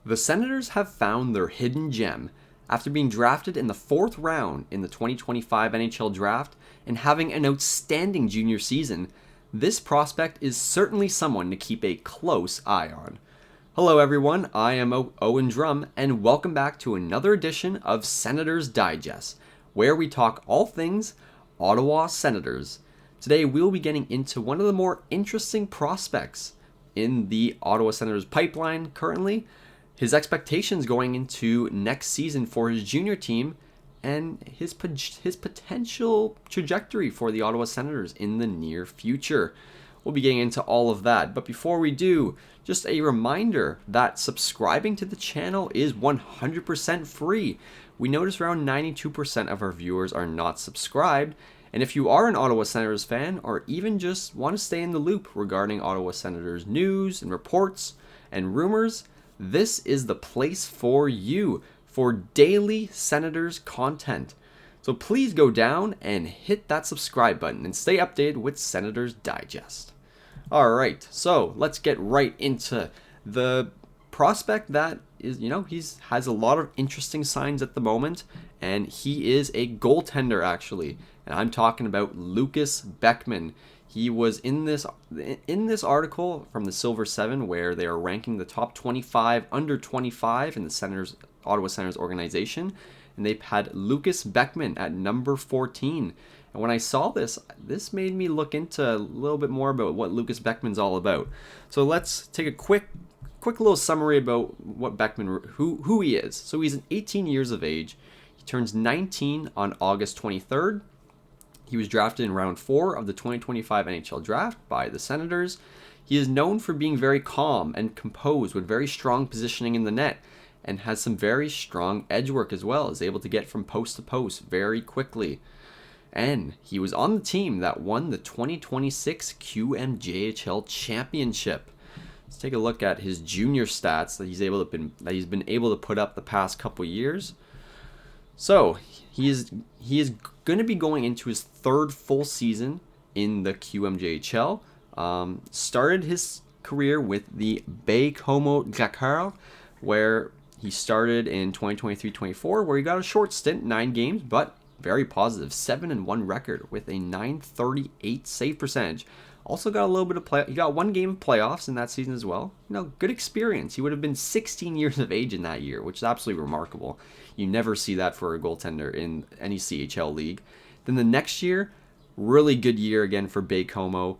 The Senators have found their hidden gem. After being drafted in the 4th round in the 2025 NHL Draft and having an outstanding junior season, this prospect is certainly someone to keep a close eye on. Hello everyone, I am Eoghan Drumm, and welcome back to another edition of Senators Digest, where we talk all things Ottawa Senators. Today we'll be getting into one of the more interesting prospects in the Ottawa Senators pipeline currently, his expectations going into next season for his junior team, and his potential trajectory for the Ottawa Senators in the near future. We'll be getting into all of that, but before we do, just a reminder that subscribing to the channel is 100% free. We notice around 92% of our viewers are not subscribed, and if you are an Ottawa Senators fan or even just want to stay in the loop regarding Ottawa Senators news and reports and rumors, this is the place for you for daily Senators content. So please go down and hit that subscribe button and stay updated with Senators Digest. Alright, so let's get right into the prospect that is, has a lot of interesting signs at the moment, and he is a goaltender actually. And I'm talking about Lucas Beckman. He was in this article from the Silver 7 where they are ranking the top 25 under 25 in the Ottawa Senators organization, and they've had Lucas Beckman at number 14. And when I saw this made me look into a little bit more about what Lucas Beckman's all about. So let's take a quick little summary about what Beckman, who he is. So he's 18 years of age. He turns 19 on August 23rd. He was drafted in round 4 of the 2025 NHL Draft by the Senators. He is known for being very calm and composed with very strong positioning in the net, and has some very strong edge work as well. Is able to get from post to post very quickly. And he was on the team that won the 2026 QMJHL Championship. Let's take a look at his junior stats that he's been able to put up the past couple years. So he is going to be going into his 3rd full season in the QMJHL. Started his career with the Baie-Comeau Drakkar, where he started in 2023-24, where he got a short stint, 9 games, but very positive, 7-1 record with a .938 save percentage. Also got a little bit of he got 1 game of playoffs in that season as well. Good experience. He would have been 16 years of age in that year, which is absolutely remarkable. You never see that for a goaltender in any CHL league. Then the next year, really good year again for Baie-Comeau.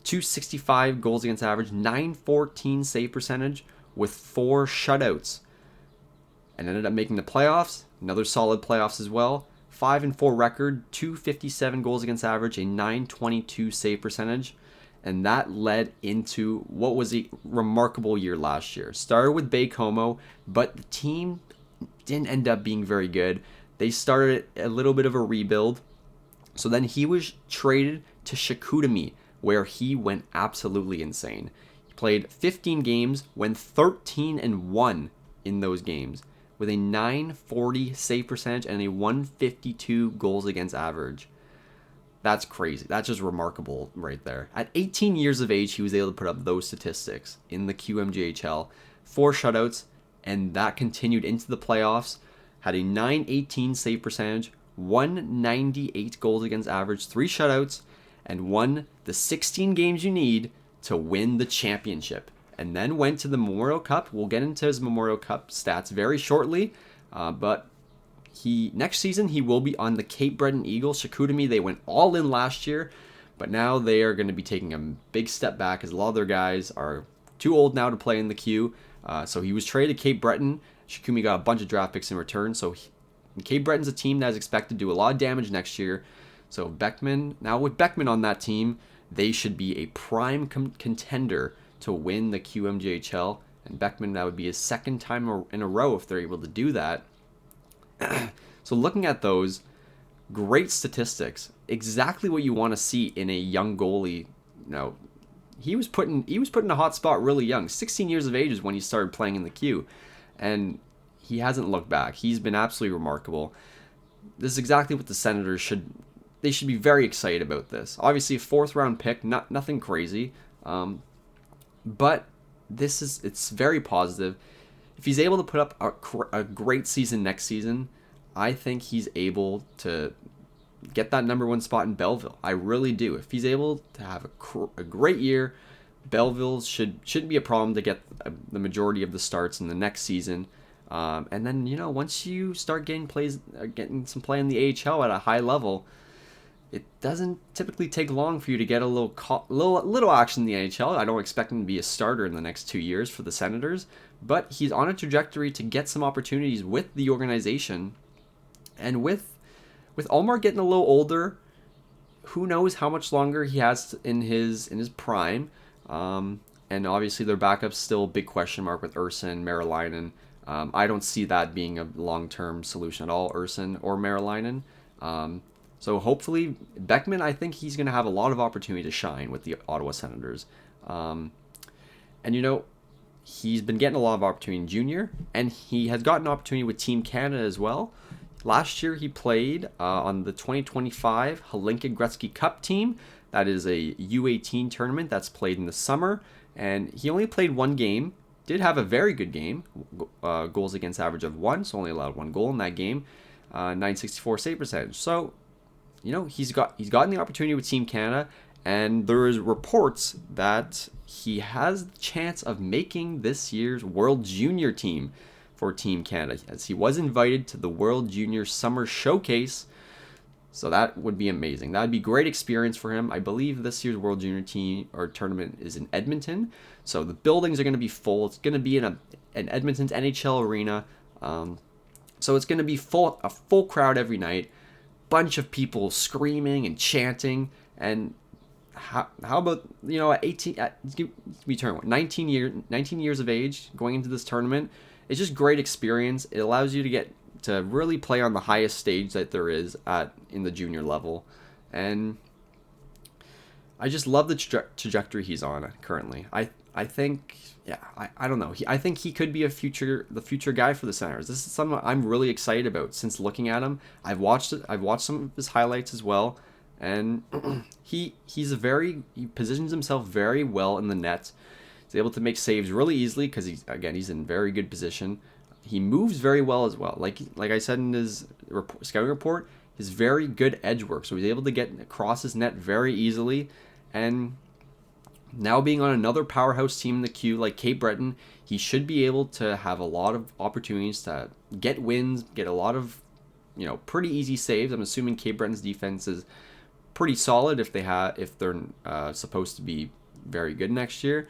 265 goals against average, .914 save percentage with 4 shutouts. And ended up making the playoffs. Another solid playoffs as well. 5-4 record, 257 goals against average, a .922 save percentage. And that led into what was a remarkable year last year. Started with Baie-Comeau, but the team didn't end up being very good. They started a little bit of a rebuild. So then he was traded to Chicoutimi, where he went absolutely insane. He played 15 games, went 13-1 in those games, with a .940 save percentage and a .152 goals against average. That's crazy. That's just remarkable right there. At 18 years of age, he was able to put up those statistics in the QMJHL. 4 shutouts, and that continued into the playoffs. Had a .918 save percentage, 198 goals against average, 3 shutouts, and won the 16 games you need to win the championship. And then went to the Memorial Cup. We'll get into his Memorial Cup stats very shortly, but next season he will be on the Cape Breton Eagles. Chicoutimi, they went all in last year, but now they are going to be taking a big step back as a lot of their guys are too old now to play in the Q. So he was traded to Cape Breton. Chicoutimi got a bunch of draft picks in return. So Cape Breton's a team that is expected to do a lot of damage next year. So with Beckman on that team, they should be a prime contender to win the QMJHL. And Beckman, that would be his 2nd time in a row if they're able to do that. So looking at those, great statistics, exactly what you want to see in a young goalie. He was put in a hot spot really young. 16 years of age is when he started playing in the Q, and he hasn't looked back. He's been absolutely remarkable. This is exactly what the Senators should be very excited about this. Obviously, a 4th round pick, nothing crazy, but it's very positive. if he's able to put up a great season next season, I think he's able to get that number 1 spot in Belleville. I really do. If he's able to have a great year, Belleville shouldn't be a problem to get the majority of the starts in the next season. And then, once you start getting some play in the AHL at a high level, it doesn't typically take long for you to get a little action in the NHL. I don't expect him to be a starter in the next 2 years for the Senators, but he's on a trajectory to get some opportunities with the organization. And with Ullmark getting a little older, who knows how much longer he has in his prime. And obviously their backup's still a big question mark with Urson, Merilainen. I don't see that being a long-term solution at all, Urson or Merilainen. So hopefully Beckman, I think he's going to have a lot of opportunity to shine with the Ottawa Senators. And he's been getting a lot of opportunity in junior, and he has gotten an opportunity with Team Canada as well. Last year he played on the 2025 Hlinka Gretzky Cup team. That is a U18 tournament that's played in the summer, and he only played 1 game. Did have a very good game, goals against average of 1, so only allowed 1 goal in that game, 964 save percentage. So, he's gotten the opportunity with Team Canada, and there is reports that he has the chance of making this year's World Junior team for Team Canada, as he was invited to the World Junior Summer Showcase. So that would be amazing. That would be great experience for him. I believe this year's World Junior team or tournament is in Edmonton, so the buildings are going to be full. It's going to be in Edmonton's NHL arena, so it's going to be a full crowd every night. Bunch of people screaming and chanting. And how about at 19 years of age going into this tournament? It's just great experience. It allows you to get to really play on the highest stage that there is in the junior level, and I just love the trajectory he's on currently. I think, I don't know. I think he could be the future guy for the Senators. This is something I'm really excited about since looking at him. I've watched some of his highlights as well, and he positions himself very well in the net. He's able to make saves really easily because he's in very good position. He moves very well as well. Like I said in his scouting report, he's very good edge work. So he's able to get across his net very easily. And now being on another powerhouse team in the queue like Cape Breton, he should be able to have a lot of opportunities to get wins, get a lot of pretty easy saves. I'm assuming Cape Breton's defense is pretty solid if they're supposed to be very good next year,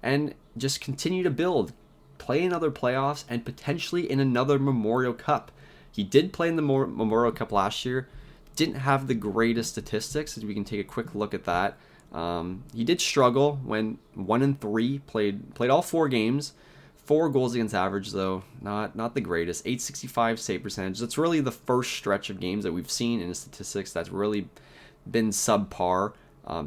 and just continue to build. Play in other playoffs, and potentially in another Memorial Cup. He did play in the Memorial Cup last year. Didn't have the greatest statistics, as we can take a quick look at that. He did struggle when 1-3, played all 4 games. 4 goals against average, though. Not the greatest. 865 save percentage. That's really the first stretch of games that we've seen in the statistics that's really been subpar.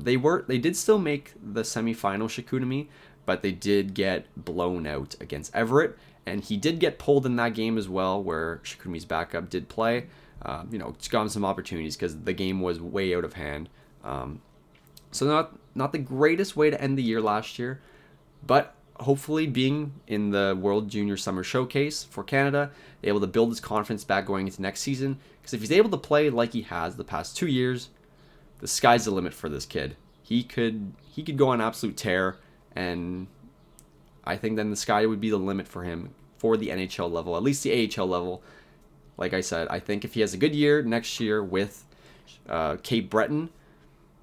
They did still make the semifinal, Chicoutimi, but they did get blown out against Everett, and he did get pulled in that game as well, where Chicoutimi's backup did play. Just got him some opportunities because the game was way out of hand. So not the greatest way to end the year last year, but hopefully being in the World Junior Summer Showcase for Canada, able to build his confidence back going into next season. Because if he's able to play like he has the past 2 years, the sky's the limit for this kid. He could go on an absolute tear. And I think then the sky would be the limit for him for the NHL level, at least the AHL level. Like I said, I think if he has a good year next year with Cape Breton,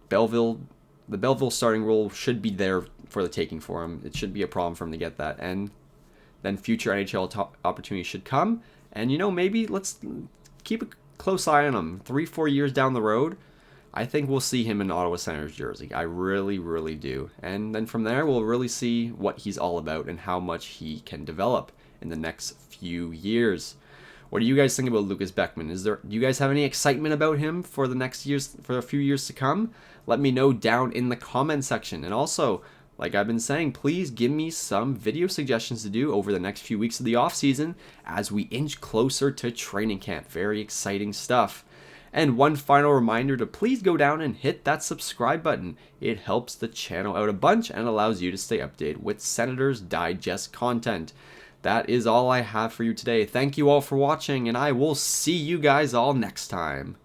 the Belleville starting role should be there for the taking for him. It should be a problem for him to get that. And then future NHL opportunities should come. And, maybe let's keep a close eye on him. 3-4 years down the road, I think we'll see him in Ottawa Senators jersey. I really, really do. And then from there, we'll really see what he's all about and how much he can develop in the next few years. What do you guys think about Lucas Beckman? Do you guys have any excitement about him for a few years to come? Let me know down in the comment section. And also, like I've been saying, please give me some video suggestions to do over the next few weeks of the off season as we inch closer to training camp. Very exciting stuff. And one final reminder to please go down and hit that subscribe button. It helps the channel out a bunch and allows you to stay updated with Senators Digest content. that is all I have for you today. Thank you all for watching, and I will see you guys all next time.